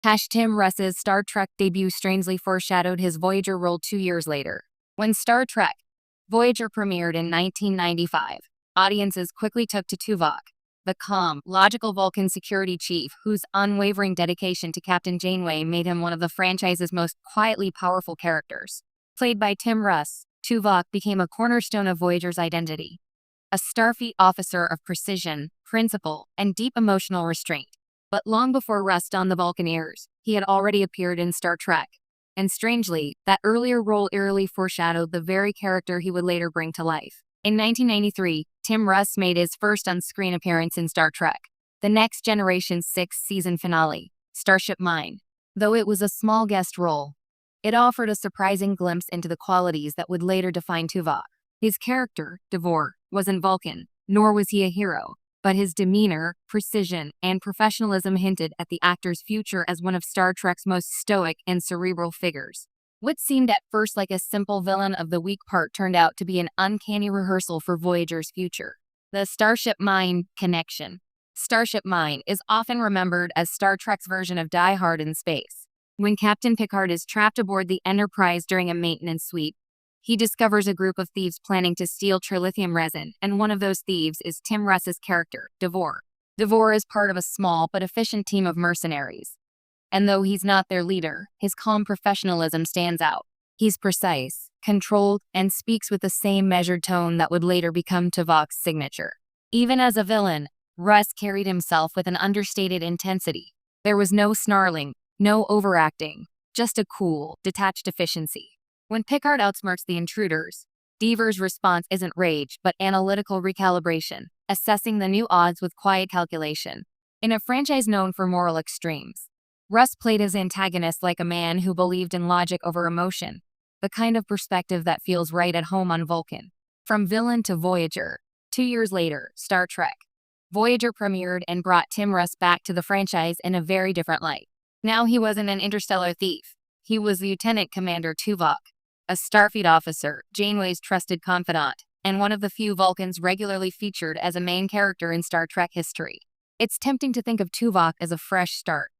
Tim Russ's Star Trek debut strangely foreshadowed his Voyager role 2 years later. When Star Trek Voyager premiered in 1995, audiences quickly took to Tuvok, the calm, logical Vulcan security chief whose unwavering dedication to Captain Janeway made him one of the franchise's most quietly powerful characters. Played by Tim Russ, Tuvok became a cornerstone of Voyager's identity. A Starfleet officer of precision, principle, and deep emotional restraint. But long before Russ donned the Vulcan ears, he had already appeared in Star Trek. And strangely, that earlier role eerily foreshadowed the very character he would later bring to life. In 1993, Tim Russ made his first on-screen appearance in Star Trek, the Next Generation's sixth-season finale, Starship Mine. Though it was a small guest role, it offered a surprising glimpse into the qualities that would later define Tuvok. His character, Devore, wasn't Vulcan, nor was he a hero. But his demeanor, precision, and professionalism hinted at the actor's future as one of Star Trek's most stoic and cerebral figures. What seemed at first like a simple villain of the weak part turned out to be an uncanny rehearsal for Voyager's future. The Starship Mine connection. Starship Mine is often remembered as Star Trek's version of Die Hard in space. When Captain Picard is trapped aboard the Enterprise during a maintenance sweep, he discovers a group of thieves planning to steal trilithium resin, and one of those thieves is Tim Russ's character, Devore. Devore is part of a small but efficient team of mercenaries. And though he's not their leader, his calm professionalism stands out. He's precise, controlled, and speaks with the same measured tone that would later become Tuvok's signature. Even as a villain, Russ carried himself with an understated intensity. There was no snarling, no overacting, just a cool, detached efficiency. When Picard outsmarts the intruders, Dever's response isn't rage, but analytical recalibration, assessing the new odds with quiet calculation. In a franchise known for moral extremes, Russ played his antagonist like a man who believed in logic over emotion, the kind of perspective that feels right at home on Vulcan. From villain to Voyager, 2 years later, Star Trek Voyager premiered and brought Tim Russ back to the franchise in a very different light. Now he wasn't an interstellar thief. He was Lieutenant Commander Tuvok, a Starfleet officer, Janeway's trusted confidant, and one of the few Vulcans regularly featured as a main character in Star Trek history. It's tempting to think of Tuvok as a fresh start,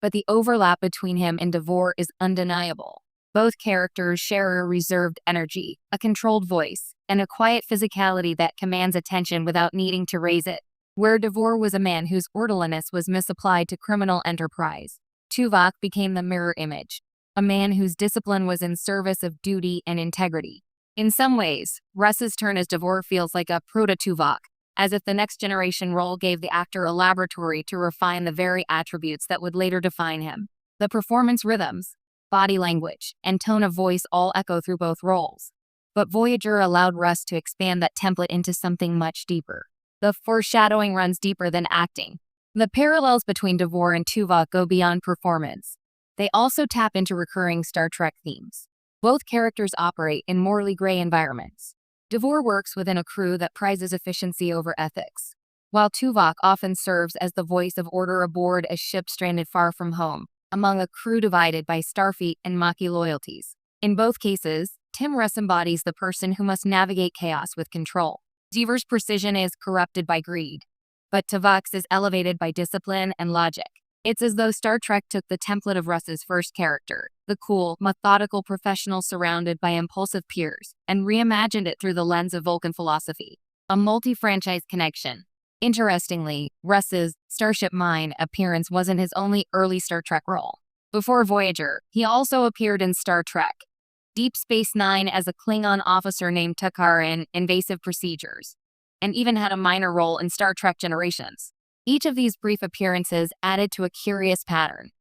but the overlap between him and Devore is undeniable. Both characters share a reserved energy, a controlled voice, and a quiet physicality that commands attention without needing to raise it. Where Devore was a man whose orderliness was misapplied to criminal enterprise, Tuvok became the mirror image. A man whose discipline was in service of duty and integrity. In some ways, Russ's turn as Devore feels like a proto-Tuvok, as if the Next Generation role gave the actor a laboratory to refine the very attributes that would later define him. The performance rhythms, body language, and tone of voice all echo through both roles. But Voyager allowed Russ to expand that template into something much deeper. The foreshadowing runs deeper than acting. The parallels between Devore and Tuvok go beyond performance. They also tap into recurring Star Trek themes. Both characters operate in morally gray environments. Devore works within a crew that prizes efficiency over ethics, while Tuvok often serves as the voice of order aboard a ship stranded far from home, among a crew divided by Starfleet and Maquis loyalties. In both cases, Tim Russ embodies the person who must navigate chaos with control. Dever's precision is corrupted by greed, but Tuvok's is elevated by discipline and logic. It's as though Star Trek took the template of Russ's first character, the cool, methodical professional surrounded by impulsive peers, and reimagined it through the lens of Vulcan philosophy. A multi-franchise connection. Interestingly, Russ's Starship Mine appearance wasn't his only early Star Trek role. Before Voyager, he also appeared in Star Trek Deep Space Nine as a Klingon officer named Takar in Invasive Procedures, and even had a minor role in Star Trek Generations. Each of these brief appearances added to a curious pattern.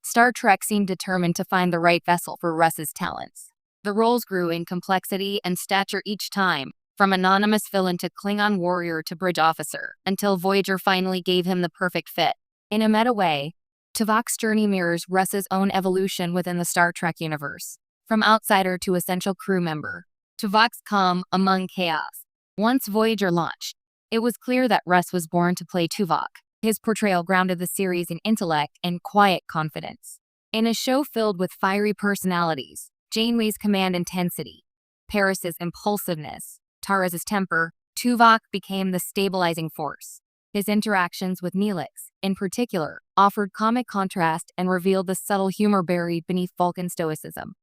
Star Trek seemed determined to find the right vessel for Russ's talents. The roles grew in complexity and stature each time, from anonymous villain to Klingon warrior to bridge officer, until Voyager finally gave him the perfect fit. In a meta way, Tuvok's journey mirrors Russ's own evolution within the Star Trek universe. From outsider to essential crew member, Tuvok's calm among chaos. Once Voyager launched, it was clear that Russ was born to play Tuvok. His portrayal grounded the series in intellect and quiet confidence. In a show filled with fiery personalities, Janeway's command intensity, Paris's impulsiveness, Tara's temper, Tuvok became the stabilizing force. His interactions with Neelix, in particular, offered comic contrast and revealed the subtle humor buried beneath Vulcan stoicism.